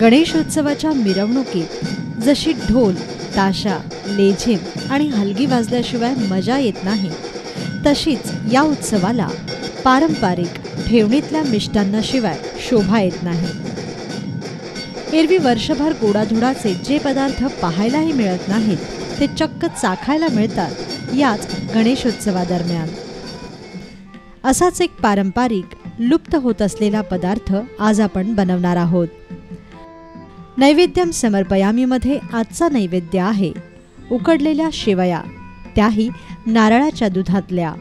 गणेशोत्सवाच्या मिरवणुकीत जशी ढोल, ताशा, लेझीम आणि हलगी वाजल्याशिवाय मजा येत नाही, तशीच या उत्सवाला पारंपरिक ठेवणीतल्या मिष्टान्नाशिवाय शोभा येत नाही. एरवी वर्षभर गोडाधोडाचे जे पदार्थ पाहायलाही मिळत नाहीत, ते चक्क चाखायला मिळतात याच गणेशोत्सवादरम्यान. असाच एक पारंपरिक लुप्त होत असलेला पदार्थ आज आपण बनवणार आहोत. नैवेद्यम समर्पयामीमध्ये आजचा नैवेद्य आहे उकडलेल्या शेवया, त्याही नारळाच्या दुधातल्या.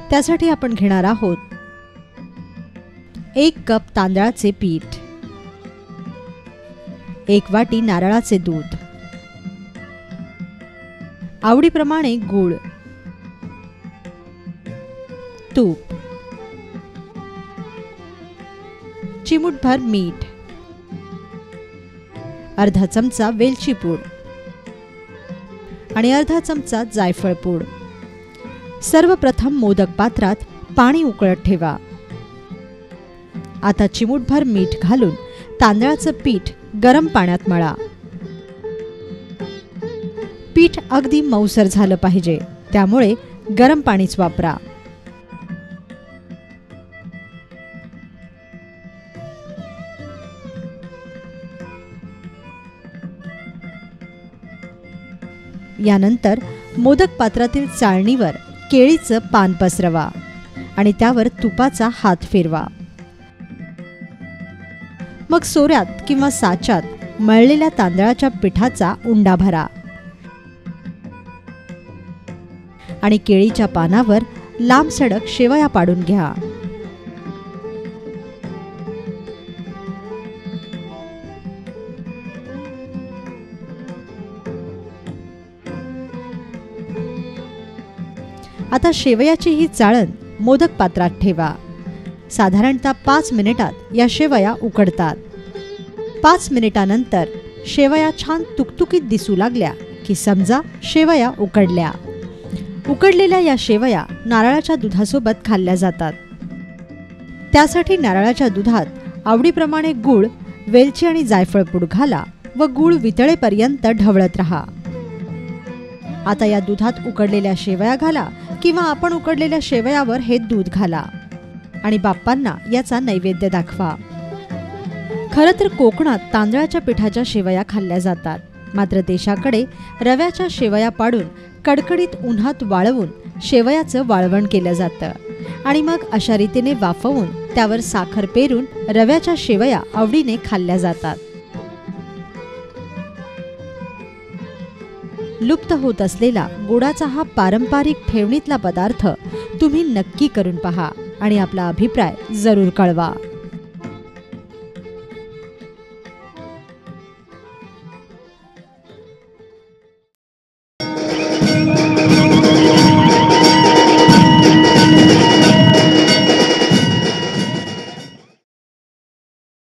त्यासाठी आपण घेणार आहोत 1 कप तांदळाचे पीठ, 1 वाटी नारळाचे दूध, आवडीप्रमाणे गूळ, तूप, चिमूटभर मीठ, अर्धा चमचा वेलची पूड आणि अर्धा चमचा जायफळ पूड. सर्वप्रथम मोदक पात्रात पाणी उकळत ठेवा. आता चिमूटभर मीठ घालून तांदळाचं पीठ गरम पाण्यात मळा. पीठ अगदी मऊसर झालं पाहिजे, त्यामुळे गरम पाणीच वापरा. यानंतर मोदक पात्रातील चाळणीवर केळीचं पान पसरवा आणि त्यावर तुपाचा हात फिरवा. मग सोऱ्यात किंवा साच्यात मळलेल्या तांदळाच्या पिठाचा उंडा भरा आणि केळीच्या पानावर लांब सडक शेवया पाडून घ्या. आता शेवयाची ही चाळण मोदक पात्रात ठेवा. साधारणतः 5 मिनिटात या शेवया उकडतात. 5 मिनिटानंतर शेवया छान तुकतुकीत दिसू लागल्या की समजा शेवया उकडल्या. उकडलेल्या या शेवया नारळाच्या दुधासोबत खाल्ल्या जातात. त्यासाठी नारळाच्या दुधात आवडीप्रमाणे गूळ, वेलची आणि जायफळ पूड घाला व गूळ वितळेपर्यंत ढवळत राहा. आता या दुधात उकडलेल्या शेवया घाला किंवा आपण उकडलेल्या शेवयावर हे दूध घाला आणि बाप्पांना याचा नैवेद्य दाखवा. खरं तर कोकणात तांदळाच्या पिठाच्या शेवया खाल्ल्या जातात, मात्र देशाकडे रव्याच्या शेवया पाडून कडकडीत उन्हात वाळवून शेवयाचं वाळवण केलं जातं आणि मग अशा रीतीने वाफवून त्यावर साखर पेरून रव्याच्या शेवया आवडीने खाल्ल्या जातात. लुप्त होत असलेला गोडाचा हा पारंपरिक ठेवणीतला पदार्थ तुम्ही नक्की करून पहा आणि आपला अभिप्राय जरूर कळवा.